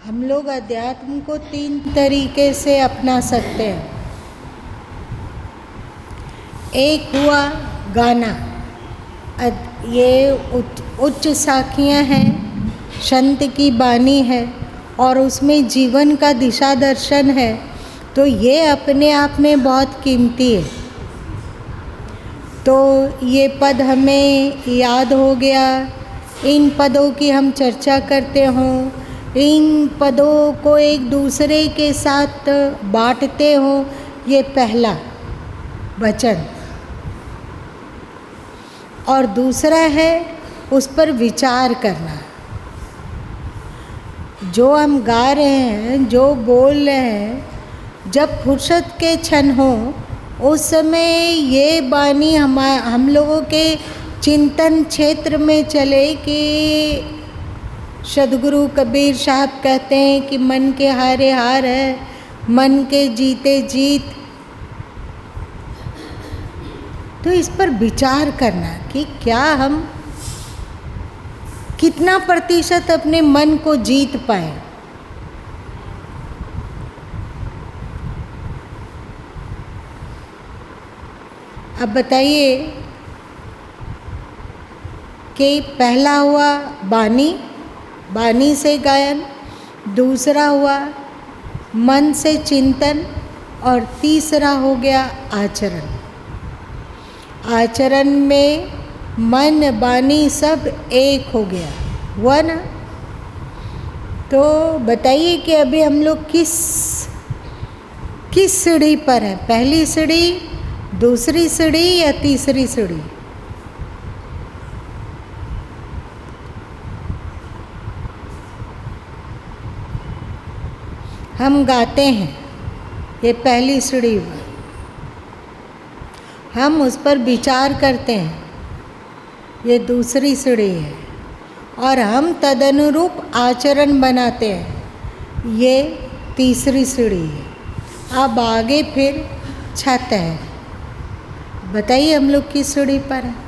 हम लोग अध्यात्म को 3 तरीके से अपना सकते हैं। एक हुआ गाना, ये उच्च साखियाँ हैं, संत की बानी है और उसमें जीवन का दिशा दर्शन है, तो ये अपने आप में बहुत कीमती है। तो ये पद हमें याद हो गया, इन पदों की हम चर्चा करते हों, इन पदों को एक दूसरे के साथ बांटते हों, ये पहला वचन। और दूसरा है उस पर विचार करना। जो हम गा रहे हैं, जो बोल रहे हैं, जब फुर्सत के क्षण हो उस समय ये बानी हम लोगों के चिंतन क्षेत्र में चले कि सदगुरु कबीर साहब कहते हैं कि मन के हारे हार है, मन के जीते जीत। तो इस पर विचार करना कि क्या हम कितना प्रतिशत अपने मन को जीत पाए। अब बताइए कि पहला हुआ बानी, बानी से गायन, दूसरा हुआ मन से चिंतन और तीसरा हो गया आचरण। आचरण में मन बानी सब एक हो गया, हुआ ना। तो बताइए कि अभी हम लोग किस सीढ़ी पर हैं, पहली सीढ़ी, दूसरी सीढ़ी या तीसरी सीढ़ी? हम गाते हैं, ये पहली सीढ़ी हुई। हम उस पर विचार करते हैं, ये दूसरी सीढ़ी है। और हम तदनुरूप आचरण बनाते हैं, ये तीसरी सीढ़ी है। अब आगे फिर छत है। बताइए हम लोग किस सीढ़ी पर हैं?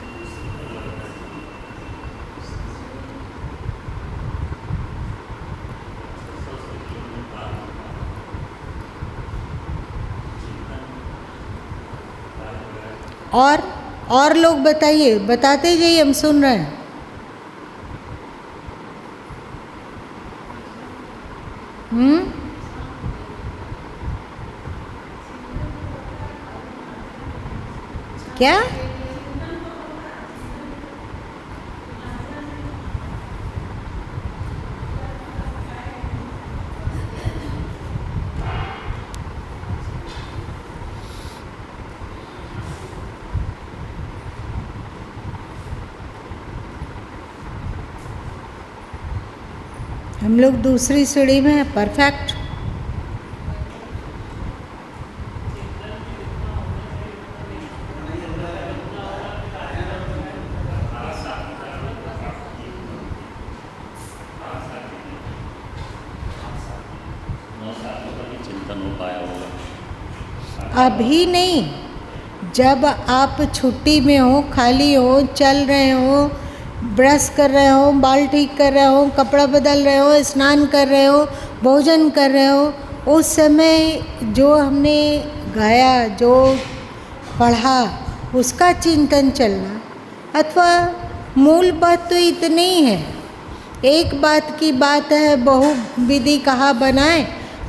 और लोग बताइए, बताते जाइए, हम सुन रहे हैं। क्या? हम लोग दूसरी सीढ़ी में हैं, परफेक्ट। चिंतन हो पाया होगा अभी नहीं, जब आप छुट्टी में हो, खाली हो, चल रहे हो, ब्रश कर रहे हो, बाल ठीक कर रहे हो, कपड़ा बदल रहे हो, स्नान कर रहे हो, भोजन कर रहे हो, उस समय जो हमने गाया, जो पढ़ा, उसका चिंतन चलना। अथवा मूल बात तो इतनी ही है, एक बात की बात है, बहुविधि कहा बनाए,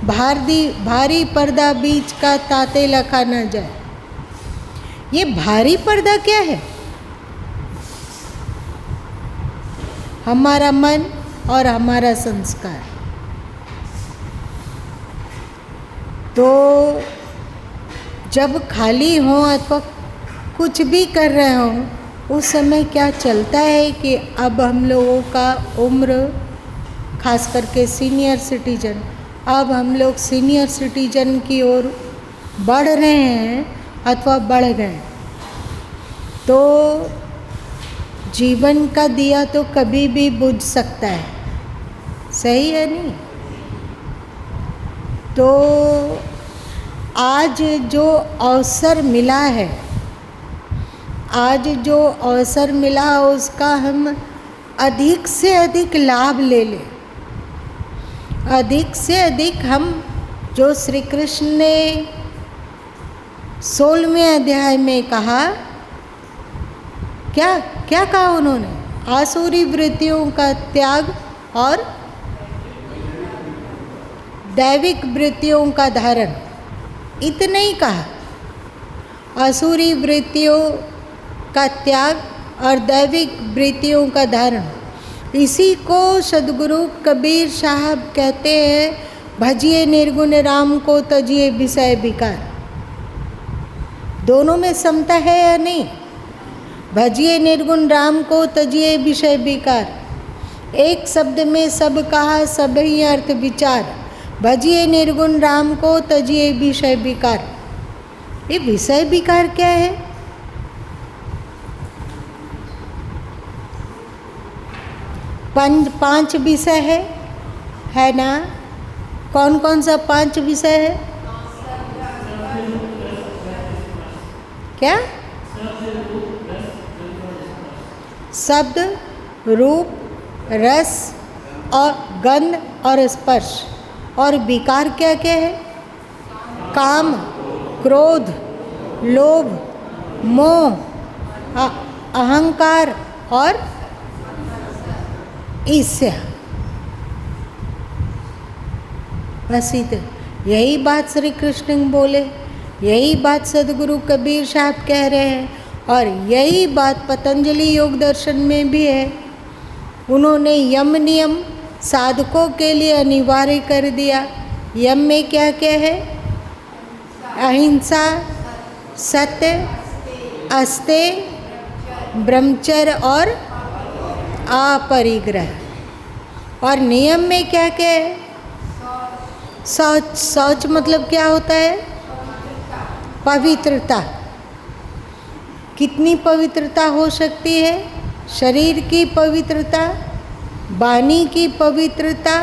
भारी पर्दा बीच का ताते लखा न जाए। ये भारी पर्दा क्या है? हमारा मन और हमारा संस्कार। तो जब खाली हो अथवा कुछ भी कर रहे हो, उस समय क्या चलता है कि अब हम लोगों का उम्र, खास करके सीनियर सिटीजन, अब हम लोग सीनियर सिटीजन की ओर बढ़ रहे हैं अथवा बढ़ गए। तो जीवन का दिया तो कभी भी बुझ सकता है, सही है नहीं? तो आज जो अवसर मिला है, आज जो अवसर मिला उसका हम अधिक से अधिक लाभ ले लें। अधिक से अधिक हम जो श्री कृष्ण ने 16वें अध्याय में कहा, क्या क्या कहा उन्होंने? आसुरी वृत्तियों का त्याग और दैविक वृत्तियों का धारण, इतना ही कहा। आसुरी वृत्तियों का त्याग और दैविक वृत्तियों का धारण, इसी को सदगुरु कबीर साहब कहते हैं, भजिए निर्गुण राम को तजिए विषय विकार। दोनों में समता है या नहीं? भजिए निर्गुण राम को तजिए विषय विकार, एक शब्द में सब कहा, सब ही अर्थ विचार। भजिए निर्गुण राम को तजिए विषय विकार। ये विषय विकार क्या है? पांच विषय है ना? कौन कौन सा 5 विषय है? क्या? शब्द, रूप, रस और गंध और स्पर्श। और विकार क्या क्या है? काम, क्रोध, लोभ, मोह, अहंकार और ईर्ष्या। बस यही बात श्री कृष्ण बोले, यही बात सदगुरु कबीर साहब कह रहे हैं, और यही बात पतंजलि योग दर्शन में भी है। उन्होंने यम नियम साधकों के लिए अनिवार्य कर दिया। यम में क्या क्या है? अहिंसा, सत्य, अस्तेय, ब्रह्मचर्य और अपरिग्रह। और नियम में क्या क्या है? शौच। शौच मतलब क्या होता है? पवित्रता। कितनी पवित्रता हो सकती है? शरीर की पवित्रता, वाणी की पवित्रता,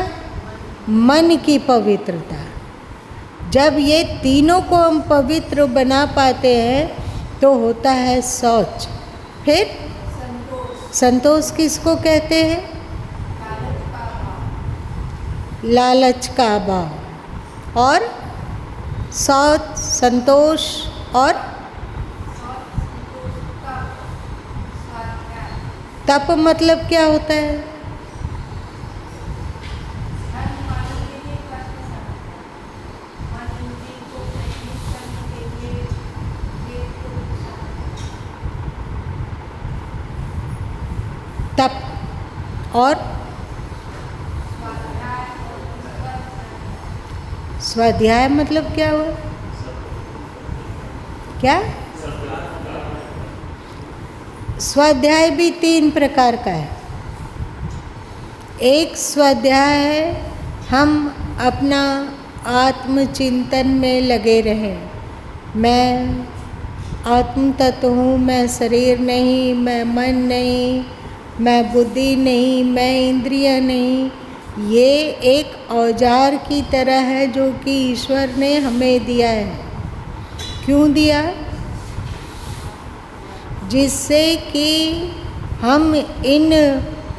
मन की पवित्रता। जब ये तीनों को हम पवित्र बना पाते हैं तो होता है शौच। फिर संतोष किसको कहते हैं? लालच का अभाव। और शौच, संतोष और तप मतलब क्या होता है? तप और स्वाध्याय मतलब क्या हुआ? क्या? स्वाध्याय भी 3 प्रकार का है। एक स्वाध्याय है हम अपना आत्मचिंतन में लगे रहें। मैं आत्म तत्व हूँ, मैं शरीर नहीं, मैं मन नहीं, मैं बुद्धि नहीं, मैं इंद्रिय नहीं। ये एक औजार की तरह है जो कि ईश्वर ने हमें दिया है। क्यों दिया? जिससे कि हम इन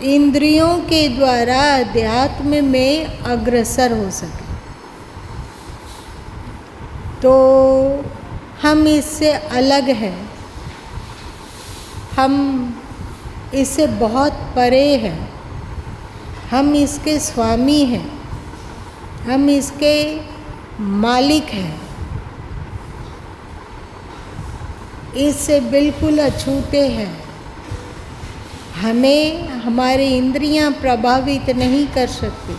इंद्रियों के द्वारा अध्यात्म में अग्रसर हो सकें। तो हम इससे अलग हैं, हम इससे बहुत परे हैं, हम इसके स्वामी हैं, हम इसके मालिक हैं, इससे बिल्कुल अछूते हैं। हमें हमारी इंद्रियां प्रभावित नहीं कर सकती,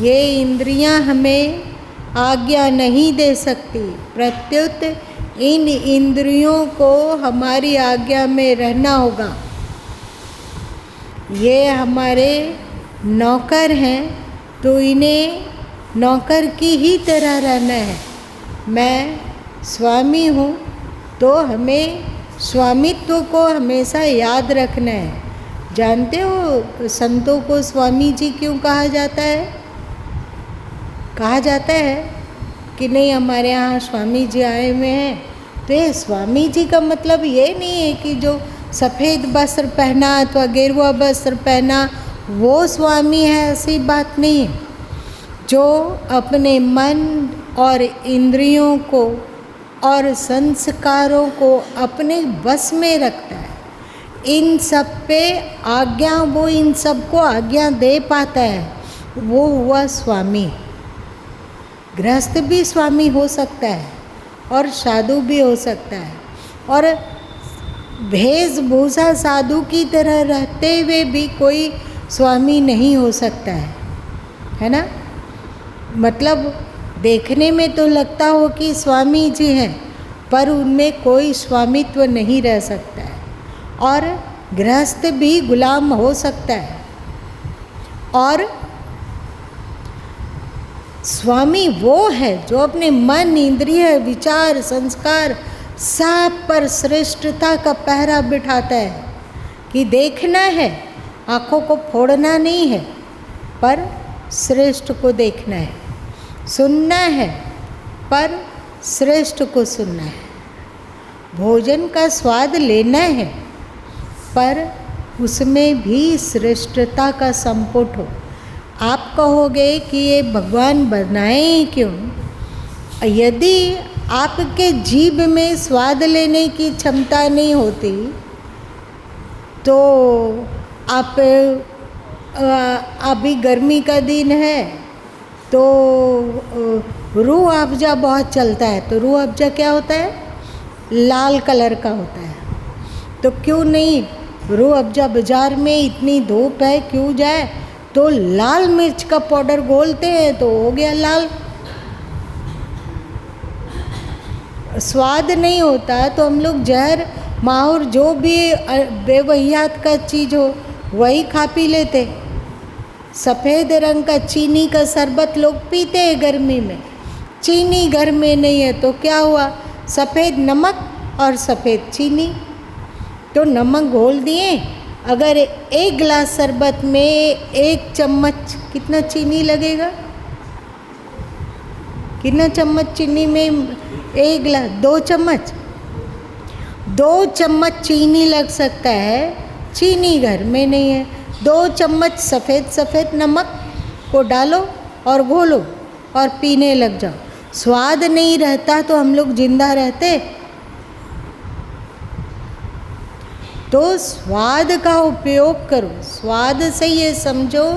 ये इंद्रियां हमें आज्ञा नहीं दे सकती। प्रत्युत इन इंद्रियों को हमारी आज्ञा में रहना होगा। ये हमारे नौकर हैं तो इन्हें नौकर की ही तरह रहना है। मैं स्वामी हूँ तो हमें स्वामित्व को हमेशा याद रखना है। जानते हो संतों को स्वामी जी क्यों कहा जाता है? कहा जाता है कि नहीं हमारे यहाँ स्वामी जी आए हुए हैं। तो ये स्वामी जी का मतलब ये नहीं है कि जो सफ़ेद वस्त्र पहना अथवा गेरुआ वस्त्र पहना वो स्वामी है, ऐसी बात नहीं है। जो अपने मन और इंद्रियों को और संस्कारों को अपने बस में रखता है, इन सब पे आज्ञा, वो इन सबको आज्ञा दे पाता है, वो हुआ स्वामी। गृहस्थ भी स्वामी हो सकता है और साधु भी हो सकता है, और वेशभूषा साधु की तरह रहते हुए भी कोई स्वामी नहीं हो सकता है ना। मतलब देखने में तो लगता हो कि स्वामी जी हैं, पर उनमें कोई स्वामित्व नहीं रह सकता है। और गृहस्थ भी गुलाम हो सकता है, और स्वामी वो है जो अपने मन, इंद्रिय, विचार, संस्कार सब पर श्रेष्ठता का पहरा बिठाता है कि देखना है, आँखों को फोड़ना नहीं है, पर श्रेष्ठ को देखना है, सुनना है पर श्रेष्ठ को सुनना है, भोजन का स्वाद लेना है पर उसमें भी श्रेष्ठता का संपुट हो। आप कहोगे कि ये भगवान बनाए ही क्यों? यदि आपके जीभ में स्वाद लेने की क्षमता नहीं होती तो आप, अभी गर्मी का दिन है तो रूह अफ़ज़ा बहुत चलता है, तो रूह अफ़ज़ा क्या होता है? लाल कलर का होता है। तो क्यों नहीं रूह अफ़ज़ा बाज़ार में, इतनी धूप है, क्यों जाए, तो लाल मिर्च का पाउडर घोलते हैं तो हो गया लाल। स्वाद नहीं होता तो हम लोग जहर, माहौर, जो भी बेवहियात का चीज़ हो वही खा पी लेते। सफ़ेद रंग का चीनी का शरबत लोग पीते हैं गर्मी में, चीनी घर में नहीं है तो क्या हुआ? सफ़ेद नमक और सफ़ेद चीनी। तो नमक घोल दिए, अगर एक गिलास शरबत में 1 चम्मच, कितना चीनी लगेगा? कितना चम्मच चीनी में 1 गिलास? 2 चम्मच, 2 चम्मच चीनी लग सकता है, चीनी घर में नहीं है। 2 चम्मच सफ़ेद नमक को डालो और घोलो और पीने लग जाओ। स्वाद नहीं रहता तो हम लोग जिंदा रहते? तो स्वाद का उपयोग करो, स्वाद से ये समझो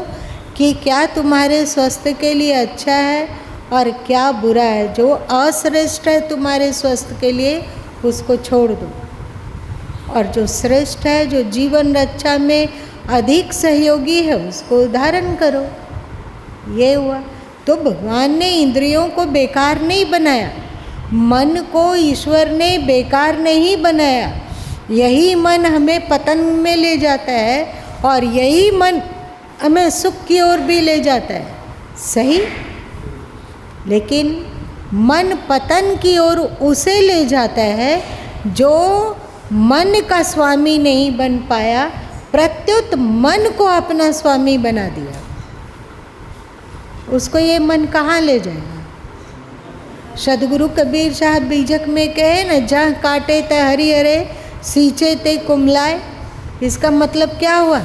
कि क्या तुम्हारे स्वास्थ्य के लिए अच्छा है और क्या बुरा है। जो अश्रेष्ठ है तुम्हारे स्वास्थ्य के लिए उसको छोड़ दो, और जो श्रेष्ठ है, जो जीवन रक्षा में अधिक सहयोगी है, उसको धारण करो। ये हुआ। तो भगवान ने इंद्रियों को बेकार नहीं बनाया, मन को ईश्वर ने बेकार नहीं बनाया। यही मन हमें पतन में ले जाता है और यही मन हमें सुख की ओर भी ले जाता है, सही। लेकिन मन पतन की ओर उसे ले जाता है जो मन का स्वामी नहीं बन पाया, प्रत्युत मन को अपना स्वामी बना दिया। उसको ये मन कहाँ ले जाएगा? सदगुरु कबीर साहब बीजक में कहे न, जहाँ काटे त हरिहरे, सींचे ते कुमलाए। इसका मतलब क्या हुआ?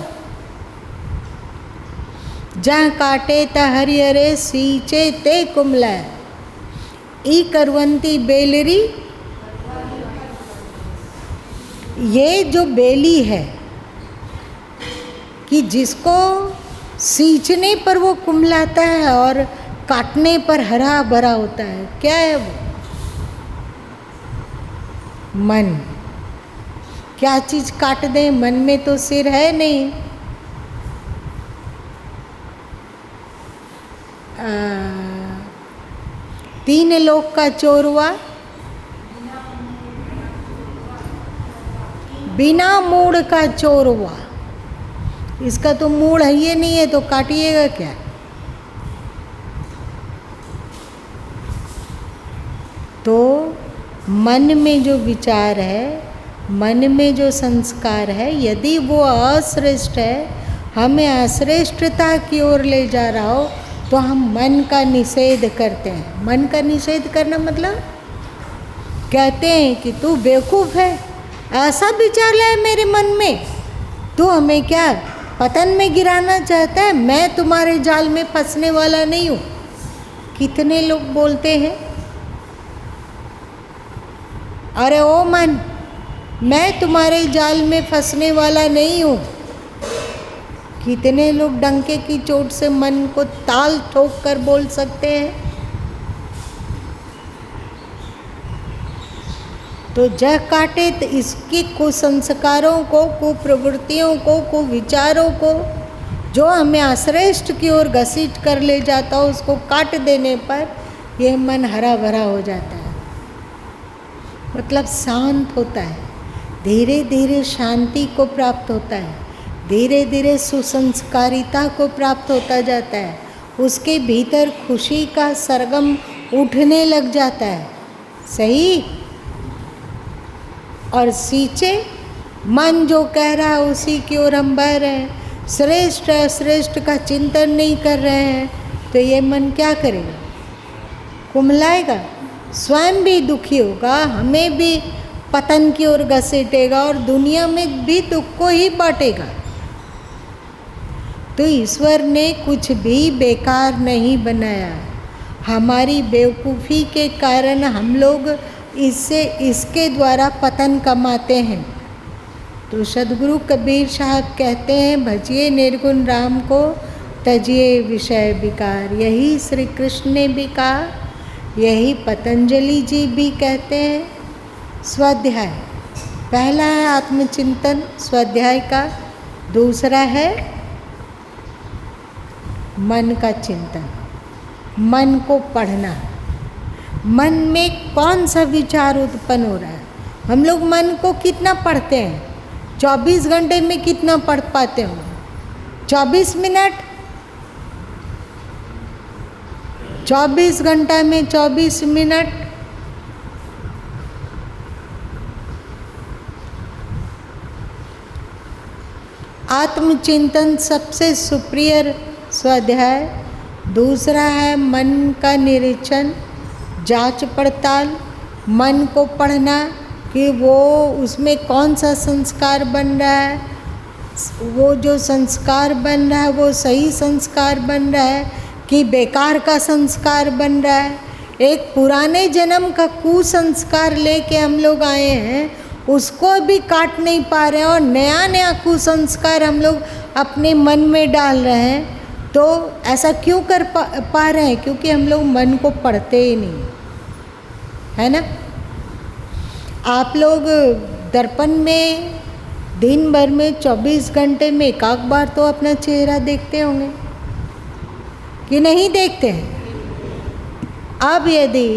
जहाँ काटे त हरिहरे, सींचे ते कुमलाए। ई करवंती बेलरी, ये जो बेली है कि जिसको सींचने पर वो कुमलाता है और काटने पर हरा भरा होता है, क्या है वो? मन। क्या चीज़ काट दें? मन में तो सिर है नहीं। तीन लोक का चोरवा, बिना मूड़ का चोरवा। इसका तो मूड़ है ये नहीं है तो काटिएगा क्या? तो मन में जो विचार है, मन में जो संस्कार है, यदि वो अश्रेष्ठ है, हमें अश्रेष्ठता की ओर ले जा रहा हो, तो हम मन का निषेध करते हैं। मन का निषेध करना मतलब कहते हैं कि तू बेवकूफ़ है, ऐसा विचार लाया मेरे मन में, तू हमें क्या पतन में गिराना चाहता है? मैं तुम्हारे जाल में फंसने वाला नहीं हूँ। कितने लोग बोलते हैं, अरे ओ मन, मैं तुम्हारे जाल में फंसने वाला नहीं हूँ। कितने लोग डंके की चोट से मन को ताल ठोक कर बोल सकते हैं। तो जह काटे तो इसकी कुसंस्कारों को, कुप्रवृत्तियों को, कुविचारों को, जो हमें अश्रेष्ठ की ओर घसीट कर ले जाता हो, उसको काट देने पर यह मन हरा भरा हो जाता है, मतलब शांत होता है। धीरे धीरे शांति को प्राप्त होता है, धीरे धीरे सुसंस्कारिता को प्राप्त होता जाता है। उसके भीतर खुशी का सरगम उठने लग जाता है। सही। और सींचे मन जो कह रहा है उसी की ओर हम बह रहे हैं। श्रेष्ठ अश्रेष्ठ का चिंतन नहीं कर रहे हैं तो ये मन क्या करेगा? कुमलाएगा, स्वयं भी दुखी होगा, हमें भी पतन की ओर घसीटेगा और दुनिया में भी दुख को ही बांटेगा। तो ईश्वर ने कुछ भी बेकार नहीं बनाया। हमारी बेवकूफ़ी के कारण हम लोग इसके द्वारा पतन कमाते हैं। तो सद्गुरु कबीर साहब कहते हैं, भजिए निर्गुण राम को, तजिए विषय विकार। यही श्री कृष्ण ने भी कहा, यही पतंजलि जी भी कहते हैं। स्वाध्याय पहला है आत्मचिंतन स्वाध्याय का, दूसरा है मन का चिंतन, मन को पढ़ना। मन में कौन सा विचार उत्पन्न हो रहा है? हम लोग मन को कितना पढ़ते हैं? 24 घंटे में कितना पढ़ पाते हो? 24 मिनट? 24 घंटा में 24 मिनट। आत्मचिंतन सबसे सुप्रियर स्वाध्याय। दूसरा है मन का निरीक्षण, जांच पड़ताल, मन को पढ़ना कि वो उसमें कौन सा संस्कार बन रहा है, वो जो संस्कार बन रहा है वो सही संस्कार बन रहा है कि बेकार का संस्कार बन रहा है। एक पुराने जन्म का कुसंस्कार लेके हम लोग आए हैं, उसको भी काट नहीं पा रहे हैं और नया नया कुसंस्कार हम लोग अपने मन में डाल रहे हैं। तो ऐसा क्यों कर पा रहे हैं? क्योंकि हम लोग मन को पढ़ते ही नहीं, है ना। आप लोग दर्पण में दिन भर में 24 घंटे में एक आध बार तो अपना चेहरा देखते होंगे कि नहीं देखते हैं? अब यदि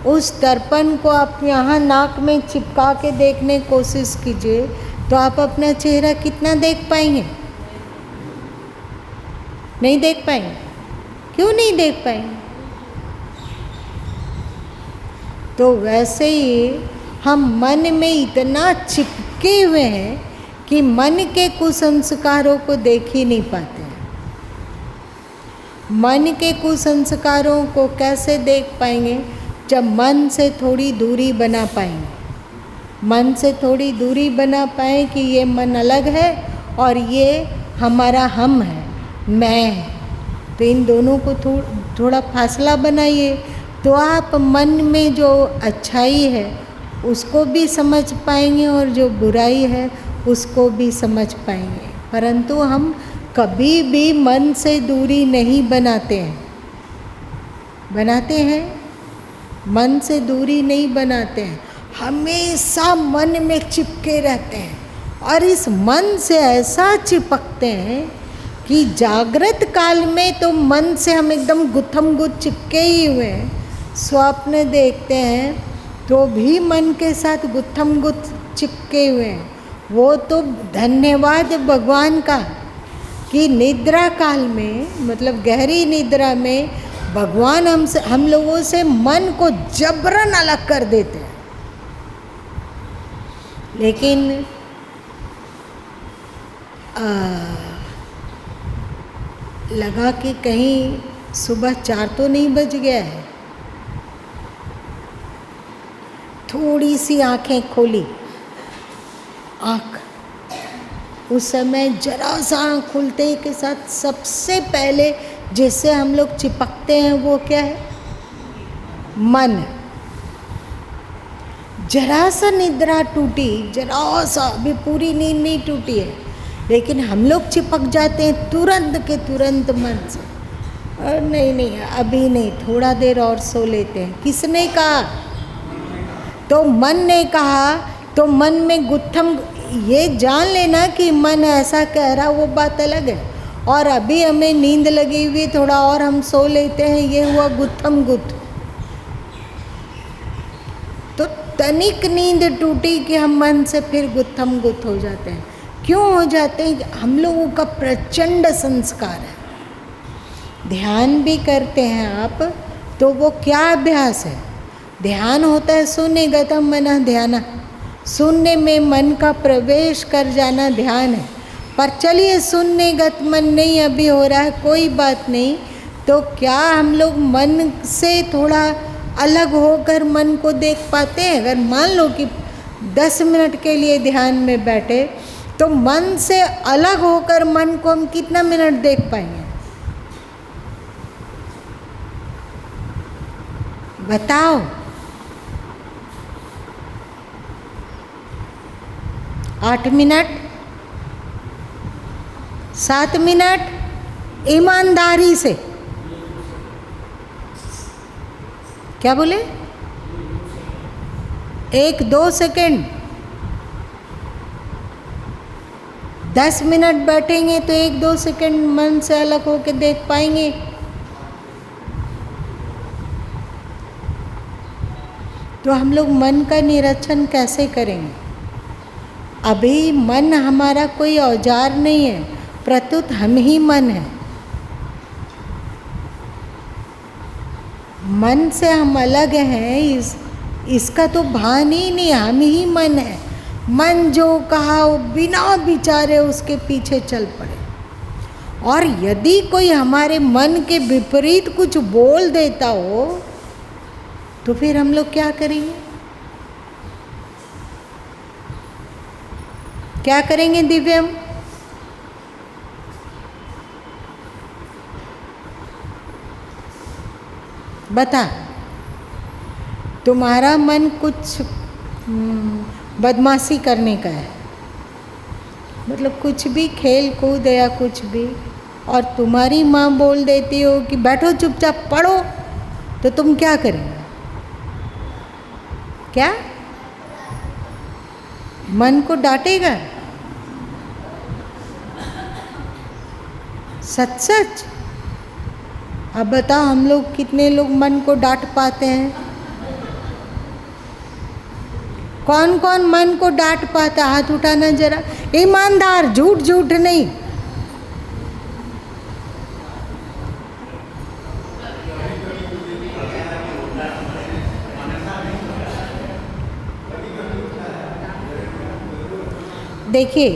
उस दर्पण को आप यहाँ नाक में चिपका के देखने की कोशिश कीजिए तो आप अपना चेहरा कितना देख पाएंगे? नहीं देख पाएंगे। क्यों नहीं देख पाएंगे? तो वैसे ही हम मन में इतना चिपके हुए हैं कि मन के कुसंस्कारों को देख ही नहीं पाते हैं। मन के कुसंस्कारों को कैसे देख पाएंगे? जब मन से थोड़ी दूरी बना पाएंगे। मन से थोड़ी दूरी बना पाए कि ये मन अलग है और ये हमारा हम है, मैं है। तो इन दोनों को थोड़ा फासला बनाइए तो आप मन में जो अच्छाई है उसको भी समझ पाएंगे और जो बुराई है उसको भी समझ पाएंगे। परंतु हम कभी भी मन से दूरी नहीं बनाते हैं। बनाते हैं? मन से दूरी नहीं बनाते हैं, हमेशा मन में चिपके रहते हैं और इस मन से ऐसा चिपकते हैं कि जागृत काल में तो मन से हम एकदम गुत्थम गुत्थ चिपके ही हुए हैं। स्वप्न देखते हैं तो भी मन के साथ गुत्थम गुत्थ चिपके हुए हैं। वो तो धन्यवाद भगवान का कि निद्रा काल में, मतलब गहरी निद्रा में, भगवान हम लोगों से मन को जबरन अलग कर देते हैं। लेकिन लगा कि कहीं सुबह 4 तो नहीं बज गया है। थोड़ी सी आंखें खोली, उस समय जरा सा आँख खुलते के साथ सबसे पहले जिससे हम लोग चिपकते हैं, वो क्या है? मन। जरा सा निद्रा टूटी, जरा सा, अभी पूरी नींद नहीं टूटी है, लेकिन हम लोग चिपक जाते हैं तुरंत के तुरंत मन से। और नहीं अभी नहीं, थोड़ा देर और सो लेते हैं। किसने कहा? तो मन ने कहा। तो मन में गुत्थम, ये जान लेना कि मन ऐसा कह रहा, वो बात अलग है। और अभी हमें नींद लगी हुई, थोड़ा और हम सो लेते हैं, ये हुआ गुत्थम गुत्थ। तो तनिक नींद टूटी कि हम मन से फिर गुत्थम गुत्थ हो जाते हैं। क्यों हो जाते हैं? हम लोगों का प्रचंड संस्कार है। ध्यान भी करते हैं आप, तो वो क्या अभ्यास है? ध्यान होता है शून्यगतम मनः ध्यान, शून्य में मन का प्रवेश कर जाना ध्यान है। पर चलिए शून्यगत मन नहीं अभी हो रहा है, कोई बात नहीं। तो क्या हम लोग मन से थोड़ा अलग होकर मन को देख पाते हैं? अगर मान लो कि 10 मिनट के लिए ध्यान में बैठे, तो मन से अलग होकर मन को हम कितना मिनट देख पाएंगे? बताओ। 8 मिनट, 7 मिनट, ईमानदारी से। क्या बोले? 1-2 सेकंड। 10 मिनट बैठेंगे तो 1-2 सेकंड मन से अलग होकर देख पाएंगे। तो हम लोग मन का निरीक्षण कैसे करेंगे? अभी मन हमारा कोई औजार नहीं है, प्रत्युत हम ही मन है। मन से हम अलग हैं, इसका तो भान ही नहीं, हम ही मन है। मन जो कहा वो बिना विचारे उसके पीछे चल पड़े। और यदि कोई हमारे मन के विपरीत कुछ बोल देता हो, तो फिर हम लोग क्या करेंगे? क्या करेंगे दिव्यम? बता। तुम्हारा मन कुछ बदमाशी करने का है, मतलब कुछ भी खेल कूद या कुछ भी, और तुम्हारी माँ बोल देती हो कि बैठो चुपचाप पढ़ो, तो तुम क्या करेंगे? क्या मन को डांटेगा? सच सच अब बताओ, हम लोग कितने लोग मन को डांट पाते हैं? कौन कौन मन को डांट पाता? हाथ उठाना जरा। ईमानदार, झूठ झूठ नहीं। देखिए,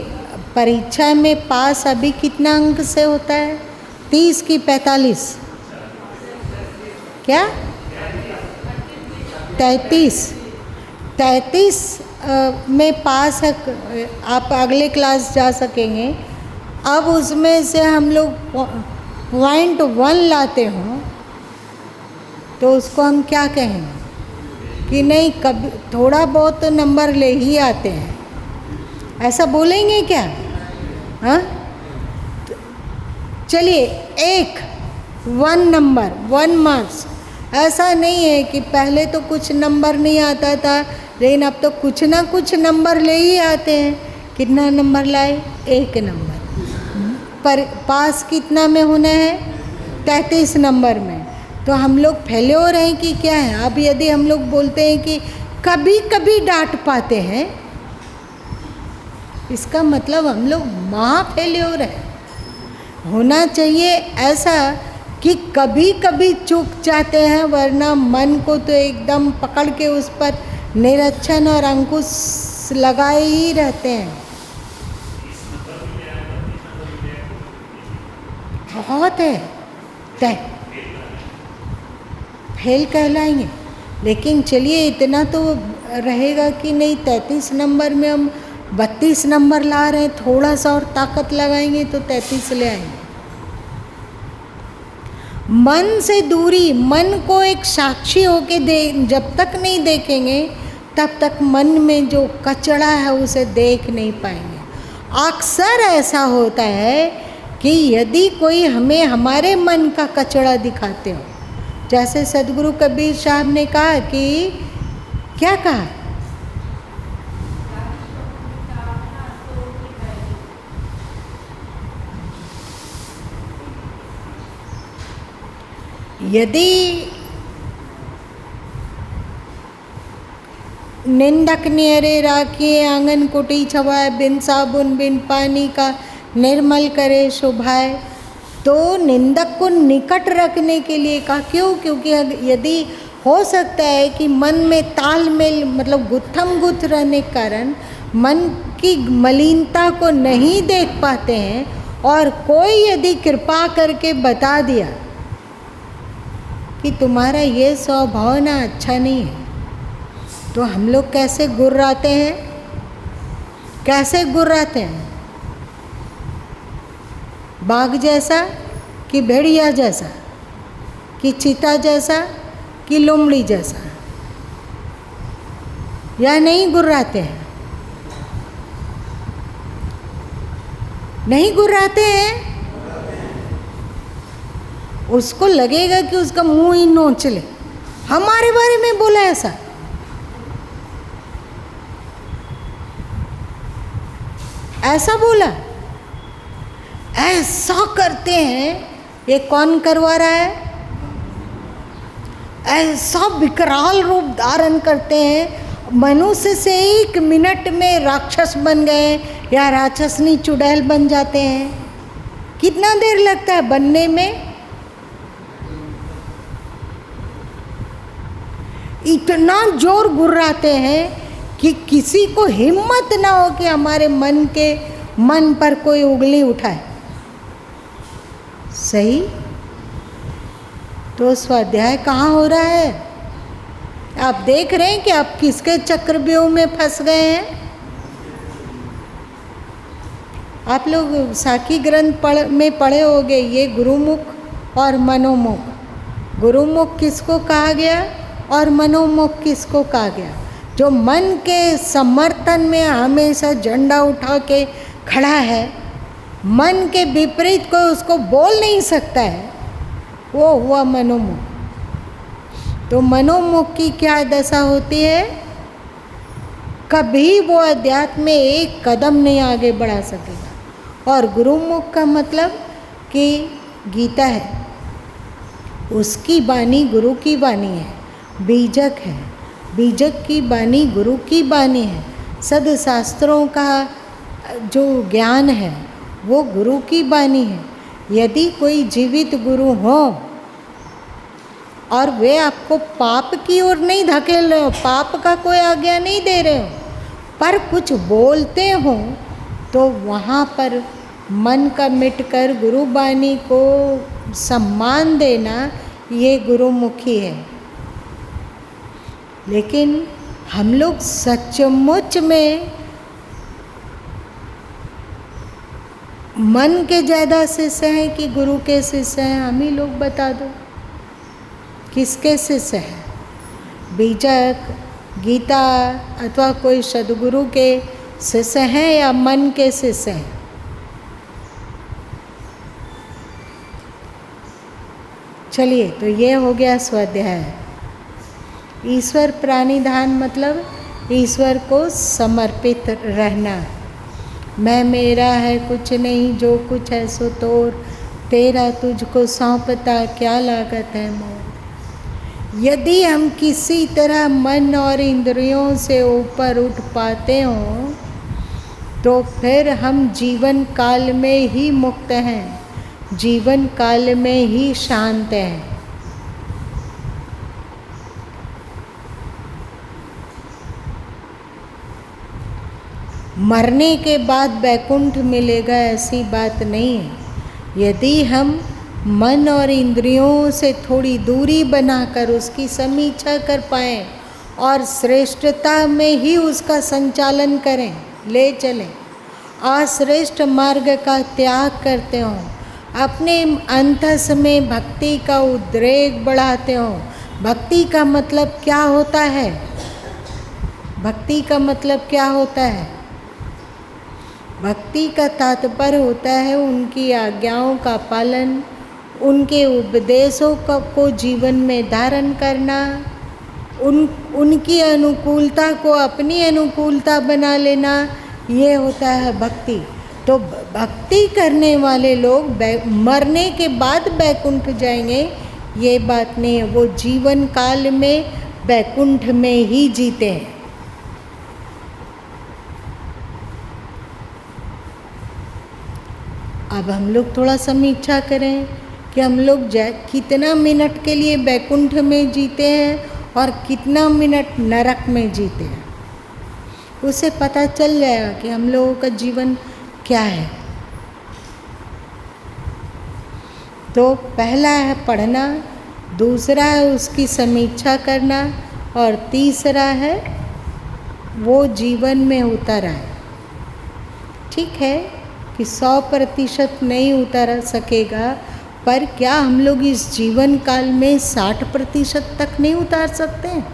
परीक्षा में पास अभी कितना अंक से होता है? 30 की 45? क्या? 33 में पास है, आप अगले क्लास जा सकेंगे। अब उसमें से हम लोग 0.1 लाते हों, तो उसको हम क्या कहेंगे? कि नहीं, कभी थोड़ा बहुत तो नंबर ले ही आते हैं, ऐसा बोलेंगे क्या? हाँ, चलिए 1 नंबर 1 मार्क्स। ऐसा नहीं है कि पहले तो कुछ नंबर नहीं आता था, लेकिन अब तो कुछ ना कुछ नंबर ले ही आते हैं। कितना नंबर लाए? 1 नंबर। पर पास कितना में होना है? 33 नंबर में। तो हम लोग फेल्योर हैं कि क्या है? अब यदि हम लोग बोलते हैं कि कभी कभी डांट पाते हैं, इसका मतलब हम लोग महा फेल्योर है। होना चाहिए ऐसा कि कभी कभी चूक जाते हैं, वरना मन को तो एकदम पकड़ के उस पर निरीक्षण और अंकुश लगाए ही रहते हैं। बहुत है, तय फेल कहलाएंगे। लेकिन चलिए इतना तो रहेगा कि नहीं, 33 नंबर में हम 32 नंबर ला रहे हैं, थोड़ा सा और ताकत लगाएंगे तो 33 ले आएंगे। मन से दूरी, मन को एक साक्षी होके जब तक नहीं देखेंगे तब तक मन में जो कचरा है उसे देख नहीं पाएंगे। अक्सर ऐसा होता है कि यदि कोई हमें हमारे मन का कचरा दिखाते हो, जैसे सदगुरु कबीर साहब ने कहा कि क्या कहा, यदि निंदक नियरे राखिए, आंगन कुटी छवाए, बिन साबुन बिन पानी का निर्मल करे शोभाए। तो निंदक को निकट रखने के लिए कहा, क्यों? क्योंकि यदि हो सकता है कि मन में तालमेल मतलब गुत्थम गुत्थ रहने के कारण मन की मलिनता को नहीं देख पाते हैं, और कोई यदि कृपा करके बता दिया कि तुम्हारा ये स्वभाव ना अच्छा नहीं है, तो हम लोग कैसे गुर्राते हैं, कैसे गुर्राते हैं? बाघ जैसा कि भेड़िया जैसा कि चीता जैसा कि लोमड़ी जैसा, या नहीं गुर्राते हैं? नहीं गुर्राते हैं। उसको लगेगा कि उसका मुंह ही नोच ले, हमारे बारे में बोला ऐसा। ऐसा बोला, ऐसा करते हैं। ये कौन करवा रहा है? ऐसा विकराल रूप धारण करते हैं, मनुष्य से 1 मिनट में राक्षस बन गए या राक्षसनी चुड़ैल बन जाते हैं। कितना देर लगता है बनने में? इतना जोर गुर्राते हैं कि किसी को हिम्मत ना हो कि हमारे मन पर कोई उंगली उठाए। सही? तो स्वाध्याय कहाँ हो रहा है? आप देख रहे हैं कि आप किसके चक्रव्यूह में फंस गए हैं? आप लोग साखी ग्रंथ में पढ़े होंगे, ये गुरुमुख और मनोमुख। गुरुमुख किसको कहा गया और मनोमुख किसको कहा गया? जो मन के समर्थन में हमेशा झंडा उठा के खड़ा है, मन के विपरीत कोई उसको बोल नहीं सकता है, वो हुआ मनोमुख। तो मनोमुख की क्या दशा होती है? कभी वो अध्यात्म में 1 कदम नहीं आगे बढ़ा सकेगा। और गुरुमुख का मतलब कि गीता है, उसकी वाणी गुरु की वाणी है, बीजक है, बीजक की वाणी गुरु की वाणी है। सदशास्त्रों का जो ज्ञान है वो गुरु की वाणी है। यदि कोई जीवित गुरु हो और वे आपको पाप की ओर नहीं धकेल रहे हो, पाप का कोई आज्ञा नहीं दे रहे हो, पर कुछ बोलते हो, तो वहाँ पर मन का मिटकर गुरु वाणी को सम्मान देना, ये गुरुमुखी है। लेकिन हम लोग सचमुच में मन के ज़्यादा शिष्य हैं कि गुरु के शिष्य हैं? हम ही लोग बता दो, किसके शिष्य हैं? बीजक, गीता अथवा कोई सदगुरु के शिष्य हैं या मन के शिष्य हैं? चलिए, तो ये हो गया स्वाध्याय। ईश्वर प्राणिधान मतलब ईश्वर को समर्पित रहना। मैं मेरा है कुछ नहीं, जो कुछ है सो तोर, तेरा तुझको सौंपता क्या लागत है मोर। यदि हम किसी तरह मन और इंद्रियों से ऊपर उठ पाते हों, तो फिर हम जीवन काल में ही मुक्त हैं, जीवन काल में ही शांत हैं। मरने के बाद वैकुंठ मिलेगा ऐसी बात नहीं है। यदि हम मन और इंद्रियों से थोड़ी दूरी बनाकर उसकी समीक्षा कर पाएँ और श्रेष्ठता में ही उसका संचालन करें, ले चलें, अश्रेष्ठ मार्ग का त्याग करते हों, अपने अंतस में भक्ति का उद्रेक बढ़ाते हो। भक्ति का मतलब क्या होता है? भक्ति का मतलब क्या होता है? भक्ति का तात्पर्य होता है उनकी आज्ञाओं का पालन, उनके उपदेशों को जीवन में धारण करना, उनकी अनुकूलता को अपनी अनुकूलता बना लेना, ये होता है भक्ति। तो भक्ति करने वाले लोग मरने के बाद बैकुंठ जाएंगे, ये बात नहीं है। वो जीवन काल में बैकुंठ में ही जीते हैं। अब हम लोग थोड़ा समीक्षा करें कि हम लोग कितना मिनट के लिए बैकुंठ में जीते हैं और कितना मिनट नरक में जीते हैं। उससे पता चल जाएगा कि हम लोगों का जीवन क्या है। तो पहला है पढ़ना, दूसरा है उसकी समीक्षा करना, और तीसरा है वो जीवन में उतारा है। ठीक है कि 100% नहीं उतार सकेगा, पर क्या हम लोग इस जीवन काल में 60% तक नहीं उतार सकते हैं,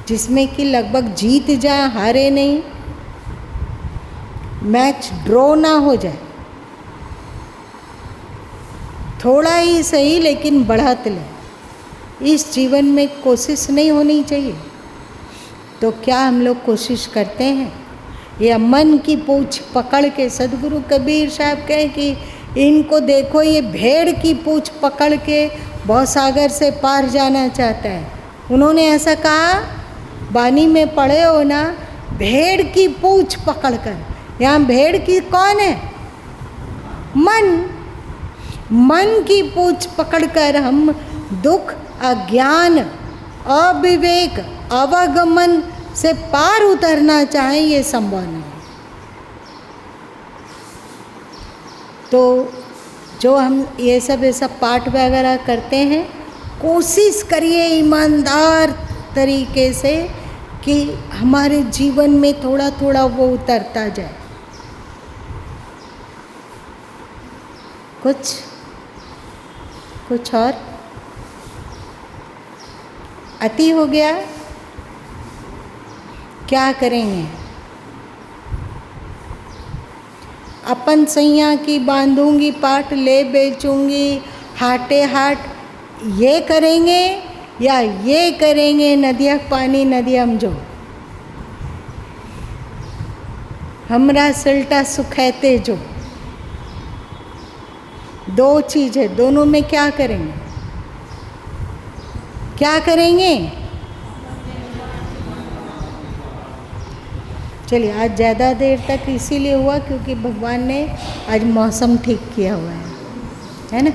जिसमें कि लगभग जीत जाए, हारे नहीं, मैच ड्रॉ ना हो जाए, थोड़ा ही सही लेकिन बढ़त ले। इस जीवन में कोशिश नहीं होनी चाहिए। तो क्या हम लोग कोशिश करते हैं? या मन की पूंछ पकड़ के, सदगुरु कबीर साहब कहें कि इनको देखो, ये भेड़ की पूंछ पकड़ के भवसागर से पार जाना चाहता है। उन्होंने ऐसा कहा, बानी में पढ़े हो ना, भेड़ की पूंछ पकड़कर। यहाँ भेड़ की कौन है? मन। मन की पूंछ पकड़कर हम दुख, अज्ञान, अविवेक, अवगमन से पार उतरना चाहें, ये संभव नहीं। तो जो हम ये सब ऐसा पाठ वगैरह करते हैं, कोशिश करिए ईमानदार तरीके से कि हमारे जीवन में थोड़ा थोड़ा वो उतरता जाए। कुछ और अति हो गया, क्या करेंगे? अपन सैया की बांधूंगी पाट, ले बेचूंगी हाटे हाट, ये करेंगे या ये करेंगे? नदिया पानी नदियम जो हमरा सल्टा सुखैते जो, दो चीज़ है, दोनों में क्या करेंगे? क्या करेंगे? चलिए, आज ज़्यादा देर तक इसीलिए हुआ क्योंकि भगवान ने आज मौसम ठीक किया हुआ है ना।